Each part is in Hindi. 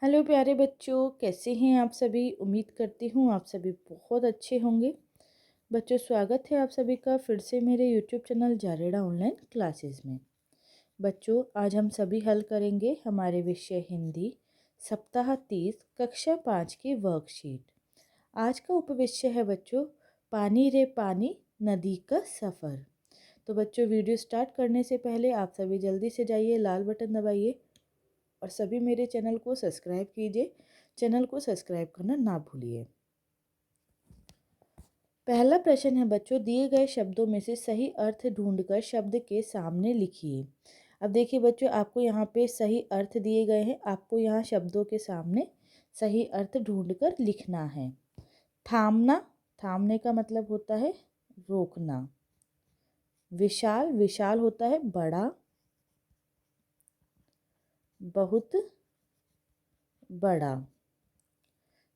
हेलो प्यारे बच्चों, कैसे हैं आप सभी। उम्मीद करती हूँ आप सभी बहुत अच्छे होंगे। बच्चों, स्वागत है आप सभी का फिर से मेरे यूट्यूब चैनल जारेड़ा ऑनलाइन क्लासेस में। बच्चों, आज हम सभी हल करेंगे हमारे विषय हिंदी सप्ताह 30 कक्षा 5 की वर्कशीट। आज का उपविषय है बच्चों, पानी रे पानी नदी का सफ़र। तो बच्चों, वीडियो स्टार्ट करने से पहले आप सभी जल्दी से जाइए, लाल बटन दबाइए और सभी मेरे चैनल को सब्सक्राइब कीजिए। चैनल को सब्सक्राइब करना ना भूलिए। पहला प्रश्न है बच्चों, दिए गए शब्दों में से सही अर्थ ढूंढकर शब्द के सामने लिखिए। अब देखिए बच्चों, आपको यहाँ पे सही अर्थ दिए गए हैं। आपको यहाँ शब्दों के सामने सही अर्थ ढूंढकर लिखना है। थामना, थामने का मतलब होता है रोकना। विशाल, विशाल होता है बड़ा, बहुत बड़ा।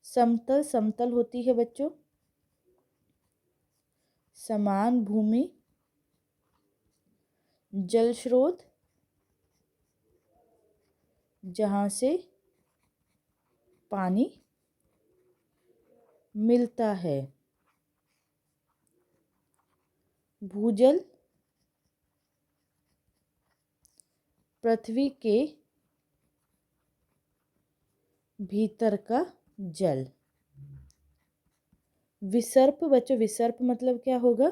समतल, समतल होती है बच्चों समान भूमि। जल स्रोत, जहाँ से पानी मिलता है। भूजल, पृथ्वी के भीतर का जल। विसर्प बच्चों, विसर्प मतलब क्या होगा,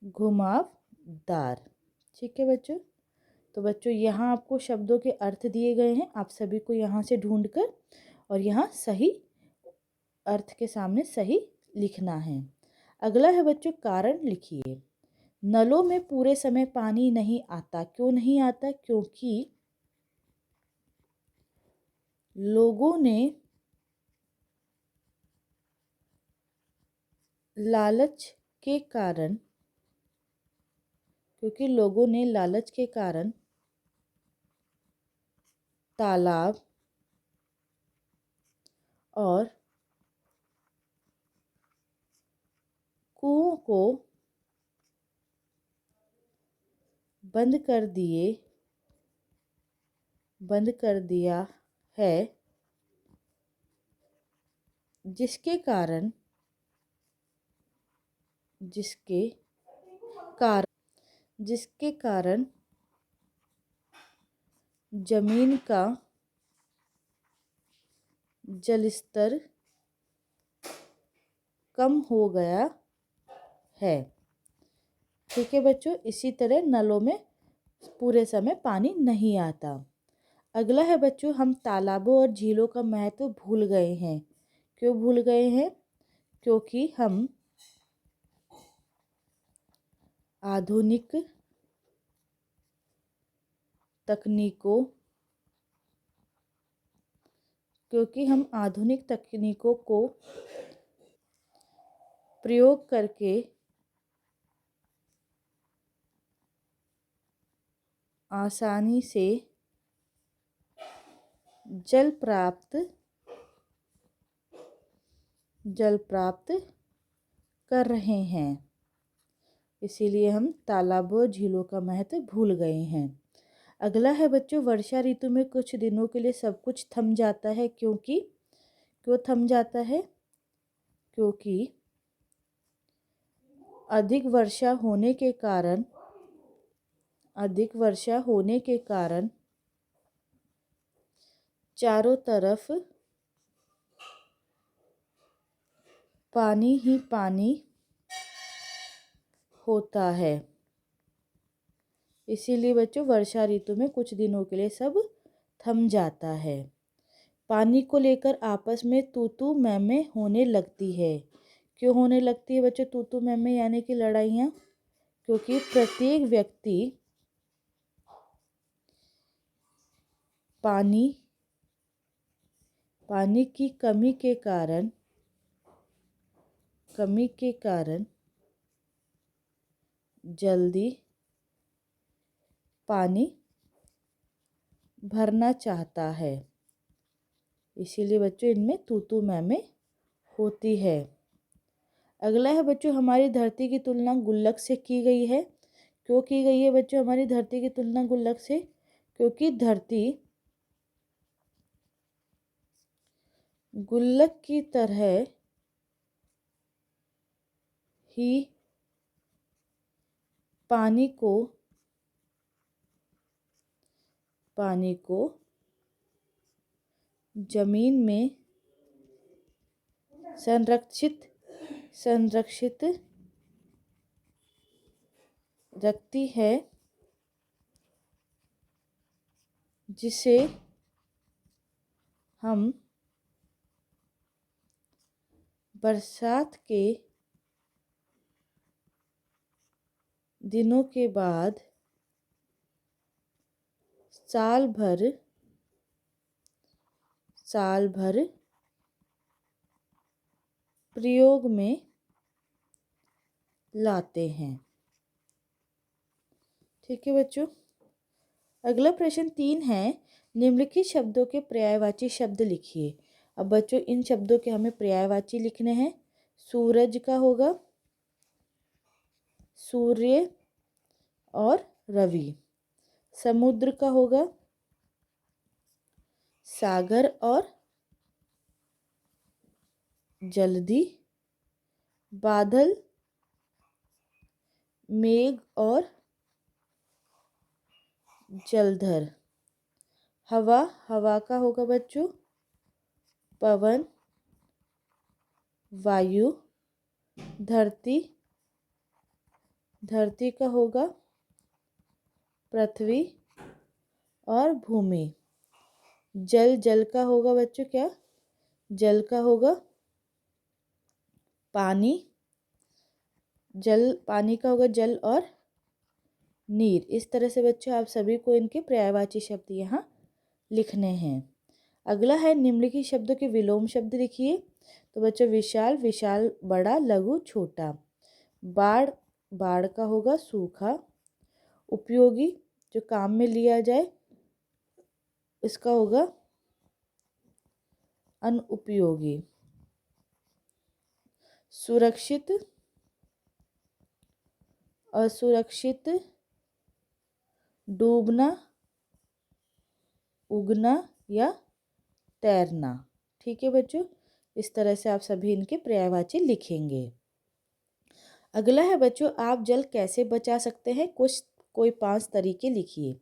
घुमावदार। ठीक है बच्चों। तो बच्चों, यहाँ आपको शब्दों के अर्थ दिए गए हैं। आप सभी को यहाँ से ढूंढकर और यहाँ सही अर्थ के सामने सही लिखना है। अगला है बच्चों, कारण लिखिए। नलों में पूरे समय पानी नहीं आता। क्यों नहीं आता? क्योंकि लोगों ने लालच के कारण, क्योंकि लोगों ने लालच के कारण तालाब और कुओं को बंद कर दिए, बंद कर दिया है, जिसके कारण, जिसके कारण, जिसके कारण जमीन का जलस्तर कम हो गया है। ठीक है बच्चों। इसी तरह नलों में पूरे समय पानी नहीं आता। अगला है बच्चों, हम तालाबों और झीलों का महत्व भूल गए हैं। क्यों भूल गए हैं? क्योंकि हम आधुनिक तकनीकों, क्योंकि हम आधुनिक तकनीकों को प्रयोग करके आसानी से जल प्राप्त कर रहे हैं। इसीलिए हम तालाबों झीलों का महत्व भूल गए हैं। अगला है बच्चों, वर्षा ऋतु में कुछ दिनों के लिए सब कुछ थम जाता है। क्योंकि, क्यों थम जाता है? क्योंकि अधिक वर्षा होने के कारण, अधिक वर्षा होने के कारण चारों तरफ पानी ही पानी होता है। इसीलिए बच्चों, वर्षा ऋतु में कुछ दिनों के लिए सब थम जाता है। पानी को लेकर आपस में तू तू मैं मैं होने लगती है। क्यों होने लगती है बच्चों तू तू मैं मैं यानी कि लड़ाइयाँ? क्योंकि प्रत्येक व्यक्ति पानी, पानी की कमी के कारण, कमी के कारण जल्दी पानी भरना चाहता है। इसीलिए बच्चों इनमें तू तू मैं होती है। अगला है बच्चों, हमारी धरती की तुलना गुल्लक से की गई है। क्यों की गई है बच्चों हमारी धरती की तुलना गुल्लक से? क्योंकि धरती गुल्लक की तरह ही पानी को जमीन में संरक्षित रखती है, जिसे हम बरसात के दिनों के बाद साल भर प्रयोग में लाते हैं। ठीक है बच्चों। अगला प्रश्न 3 है, निम्नलिखित शब्दों के पर्यायवाची शब्द लिखिए। अब बच्चों इन शब्दों के हमें पर्यायवाची लिखने हैं। सूरज का होगा सूर्य और रवि। समुद्र का होगा सागर और जलधि। बादल मेघ और जलधर। हवा का होगा बच्चों पवन वायु। धरती का होगा पृथ्वी और भूमि। जल का होगा बच्चों क्या? जल का होगा पानी। पानी का होगा जल और नीर। इस तरह से बच्चों आप सभी को इनके पर्यायवाची शब्द यहाँ लिखने हैं। अगला है निम्नलिखित शब्दों के विलोम शब्द लिखिए। तो बच्चों विशाल बड़ा लघु छोटा। बाढ़ का होगा सूखा। उपयोगी जो काम में लिया जाए इसका होगा अनुपयोगी। सुरक्षित असुरक्षित। डूबना उगना या तैरना। ठीक है बच्चों, इस तरह से आप सभी इनके पर्यायवाची लिखेंगे। अगला है बच्चों आप जल कैसे बचा सकते हैं, कोई 5 तरीके लिखिए।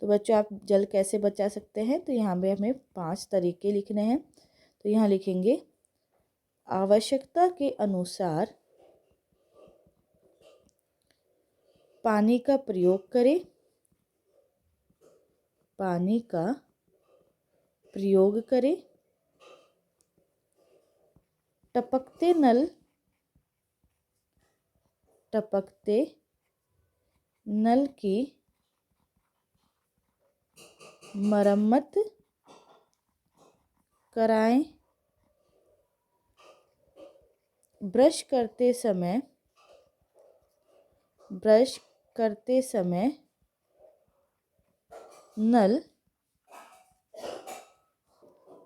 तो बच्चों आप जल कैसे बचा सकते हैं, तो यहाँ पे हमें 5 तरीके लिखने हैं। तो यहाँ लिखेंगे आवश्यकता के अनुसार पानी का प्रयोग करें। टपकते नल की मरम्मत कराएं। ब्रश करते समय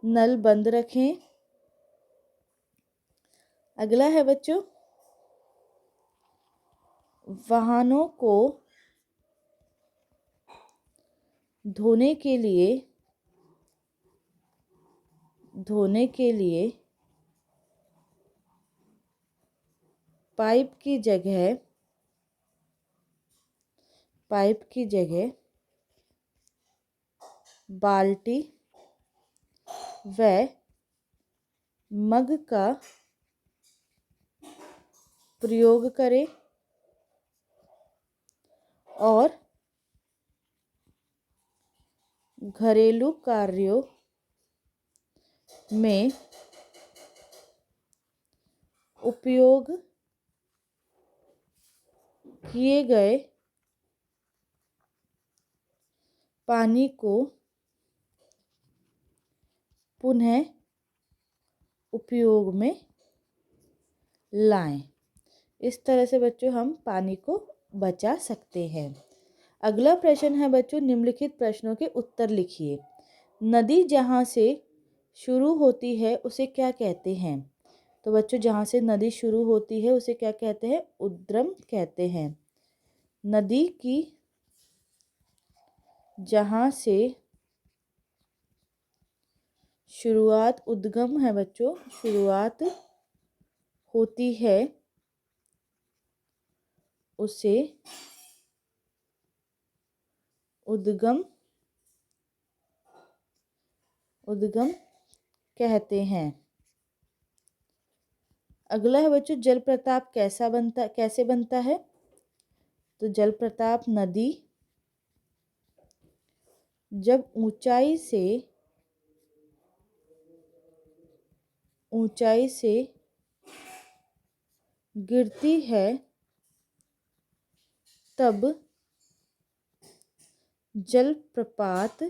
नल बंद रखें। अगला है बच्चों वाहनों को धोने के लिए पाइप की जगह बाल्टी व मग का प्रयोग करें और घरेलू कार्यों में उपयोग किए गए पानी को पुनः उपयोग में लाएं। इस तरह से बच्चों हम पानी को बचा सकते हैं। अगला प्रश्न है बच्चों निम्नलिखित प्रश्नों के उत्तर लिखिए। नदी जहाँ से शुरू होती है उसे क्या कहते हैं? तो बच्चों जहाँ से नदी शुरू होती है उसे क्या कहते हैं? उद्गम कहते हैं। नदी की जहाँ से शुरुआत उद्गम है बच्चों, शुरुआत होती है उसे उद्गम उद्गम कहते हैं। अगला है बच्चों, जलप्रपात कैसे बनता है? तो जलप्रपात नदी जब ऊंचाई से गिरती है तब जलप्रपात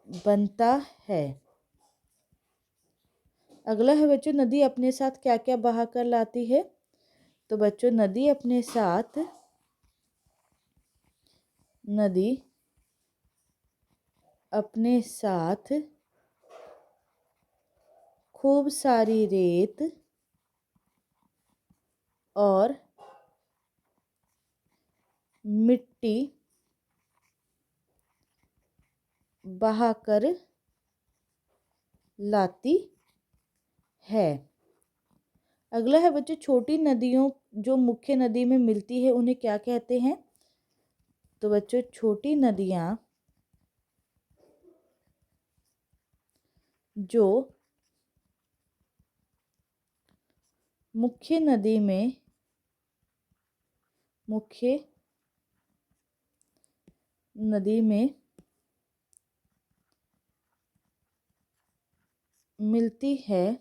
बनता है। अगला है बच्चों, नदी अपने साथ क्या क्या बहा कर लाती है? तो बच्चों नदी अपने साथ खूब सारी रेत और मिट्टी बहाकर लाती है। अगला है बच्चों, छोटी नदियों जो मुख्य नदी में मिलती है उन्हें क्या कहते हैं? तो बच्चों छोटी नदियाँ जो मुख्य नदी में मिलती है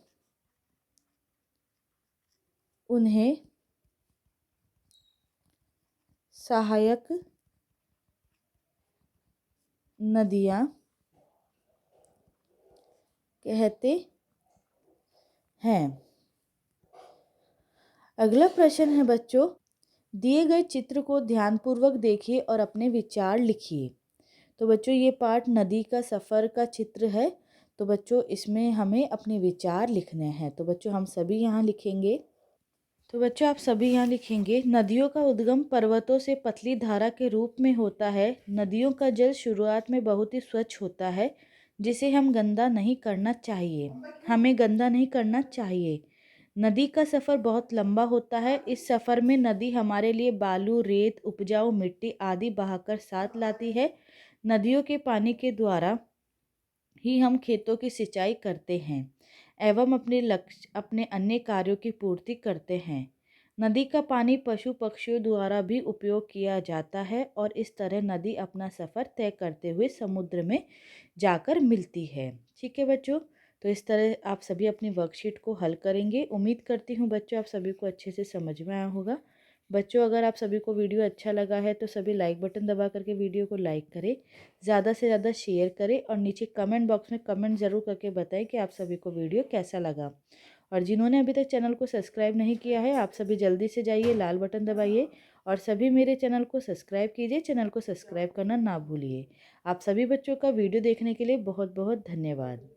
उन्हें सहायक नदियाँ कहते हैं। अगला प्रश्न है बच्चों, दिए गए चित्र को ध्यानपूर्वक देखिए और अपने विचार लिखिए। तो बच्चों ये पाठ नदी का सफ़र का चित्र है। तो बच्चों इसमें हमें अपने विचार लिखने हैं। तो बच्चों हम सभी यहाँ लिखेंगे। तो बच्चों आप सभी यहाँ लिखेंगे, नदियों का उद्गम पर्वतों से पतली धारा के रूप में होता है। नदियों का जल शुरुआत में बहुत ही स्वच्छ होता है, जिसे हमें गंदा नहीं करना चाहिए। नदी का सफ़र बहुत लंबा होता है। इस सफ़र में नदी हमारे लिए बालू, रेत, उपजाऊ मिट्टी आदि बहाकर साथ लाती है। नदियों के पानी के द्वारा ही हम खेतों की सिंचाई करते हैं एवं अपने अन्य कार्यों की पूर्ति करते हैं। नदी का पानी पशु पक्षियों द्वारा भी उपयोग किया जाता है और इस तरह नदी अपना सफ़र तय करते हुए समुद्र में जाकर मिलती है। ठीक है बच्चों, तो इस तरह आप सभी अपनी वर्कशीट को हल करेंगे। उम्मीद करती हूँ बच्चों आप सभी को अच्छे से समझ में आया होगा। बच्चों अगर आप सभी को वीडियो अच्छा लगा है तो सभी लाइक बटन दबा करके वीडियो को लाइक करें, ज़्यादा से ज़्यादा शेयर करें और नीचे कमेंट बॉक्स में कमेंट ज़रूर करके बताएं कि आप सभी को वीडियो कैसा लगा। और जिन्होंने अभी तक चैनल को सब्सक्राइब नहीं किया है आप सभी जल्दी से जाइए, लाल बटन दबाइए और सभी मेरे चैनल को सब्सक्राइब कीजिए। चैनल को सब्सक्राइब करना ना भूलिए। आप सभी बच्चों का वीडियो देखने के लिए बहुत बहुत धन्यवाद।